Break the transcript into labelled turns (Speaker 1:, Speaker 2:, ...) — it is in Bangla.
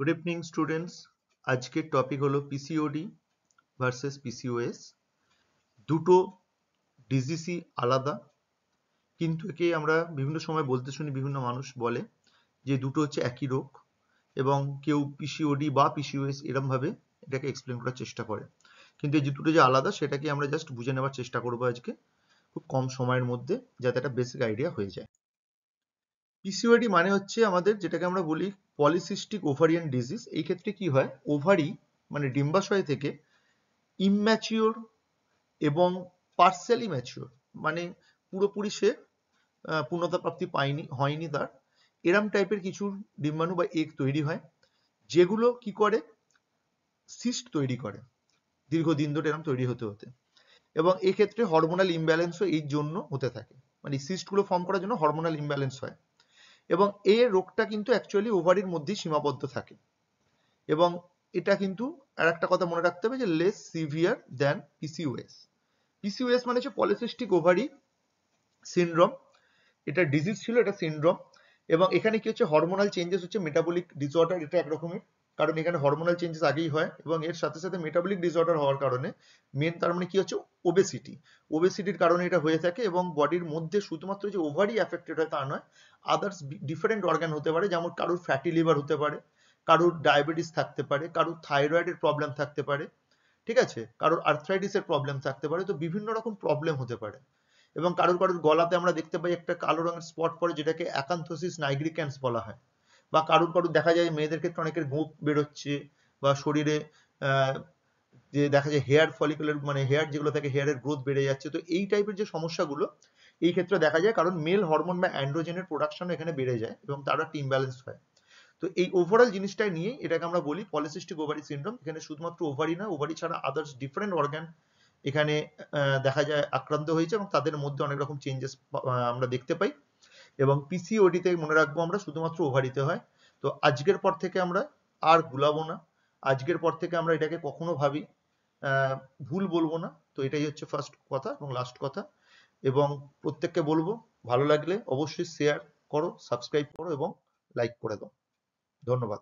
Speaker 1: Good evening students. আজকের টপিক হলো পিসিওডি ভার্সেস পিসিওএস। দুটো ডিজিজই আলাদা, কিন্তু একে আমরা বিভিন্ন সময় বলতে শুনি, বিভিন্ন মানুষ বলে যে দুটো হচ্ছে একই রোগ, এবং কেউ পিসিওডি বা পিসিওএস এরম ভাবে এটাকে এক্সপ্লেন করার চেষ্টা করে। কিন্তু এই দুটো যে আলাদা সেটাকে আমরা জাস্ট বুঝে নেওয়ার চেষ্টা করবো আজকে খুব কম সময়ের মধ্যে, যাতে একটা বেসিক আইডিয়া হয়ে যায়। পিসিওডি মানে হচ্ছে আমাদের যেটাকে আমরা বলি পলিসিস্টিক ওভারিয়ান ডিজিজ। এই ক্ষেত্রে কি হয়, ওভারি মানে ডিম্বাশয় থেকে ইম্যাচিওর এবং পার্সিয়ালি ম্যাচিওর, মানে পুরোপুরি সে পূর্ণতা প্রাপ্তি হয়নি তার, এরম টাইপের কিছু ডিম্বাণু বা এগ তৈরি হয়, যেগুলো কি করে সিস্ট তৈরি করে দীর্ঘদিন ধরে এরম তৈরি হতে হতে। এবং এক্ষেত্রে হরমোনাল ইমব্যালেন্সও এই জন্য হতে থাকে, মানে সিস্টগুলো ফর্ম করার জন্য হরমোনাল ইমব্যালেন্স হয়। এবং এই রোগটা কিন্তু অ্যাকচুয়ালি ওভারির মধ্যেই সীমাবদ্ধ থাকে। এবং এটা কিন্তু আর একটা কথা মনে রাখতে হবে যে less severe than PCOS. PCOS মানে হচ্ছে পলিসিস্টিক ওভারি সিনড্রোম, এটা ডিজিজ ছিল, এটা সিনড্রোম। এবং এখানে কি হচ্ছে, হরমোনাল চেঞ্জেস হচ্ছে মেটাবলিক ডিসঅর্ডার, এটা একরকমের, কারণ এখানে হরমোনাল চেঞ্জেস আগেই হয় এবং এর সাথে সাথে মেটাবলিক ডিসঅর্ডার হওয়ার কারণে মেন তার মানে কি হচ্ছে ওবেসিটি, ওবেসিটির কারণে এটা হয়ে থাকে। এবং বডির মধ্যে শুধুমাত্র যে ওভারি অ্যাফেক্টেড হয় তা নয়, আদার্স ডিফারেন্ট অর্গান হতে পারে, যেমন কারোর ফ্যাটি লিভার হতে পারে, কারোর ডায়াবেটিস থাকতে পারে, কারোর থাইরয়েডের প্রবলেম থাকতে পারে, ঠিক আছে, কারোর আর্থ্রাইটিসের প্রবলেম থাকতে পারে, তো বিভিন্ন রকম প্রবলেম হতে পারে। এবং কারোর কারোর গলাতে আমরা দেখতে পাই একটা কালো রঙের স্পট পড়ে, যেটাকে অ্যাকান্থোসিস নাইগ্রিক্যান্স বলা হয়। বা কারোর কারোর দেখা যায় মেয়েদের ক্ষেত্রে অনেকের গোঁপ বেরোচ্ছে, বা শরীরে যে দেখা যায় হেয়ার ফলিকুলার মানে হেয়ার যেগুলো থাকে হেয়ারের গ্রোথ বেড়ে যাচ্ছে। তো এই টাইপের যে সমস্যাগুলো এই ক্ষেত্রে দেখা যায়, কারণ মেল হরমোন বা অ্যান্ড্রোজেনের প্রোডাকশন এখানে বেড়ে যায় এবং তারা একটা ইমব্যালেন্স হয়। তো এই ওভারঅল জিনিসটা নিয়ে এটাকে আমরা বলি পলিসিস্টিক ওভারি সিনড্রোম। এখানে শুধুমাত্র ওভারি না, ওভারি ছাড়া আদার্স ডিফারেন্ট অর্গান এখানে দেখা যায় আক্রান্ত হয়েছে, এবং তাদের মধ্যে অনেক রকম চেঞ্জেস আমরা দেখতে পাই। এবং পিসিওডিতে মনে রাখবো আমরা শুধুমাত্র ওভারিতে হয়। তো আজকের পর থেকে আমরা আর ভুলাবো না, আজকের পর থেকে আমরা এটাকে কখনো ভাবি ভুল বলবো না। তো এটাই হচ্ছে ফার্স্ট কথা এবং লাস্ট কথা। এবং প্রত্যেককে বলবো, ভালো লাগলে অবশ্যই শেয়ার করো, সাবস্ক্রাইব করো এবং লাইক করে দাও। ধন্যবাদ।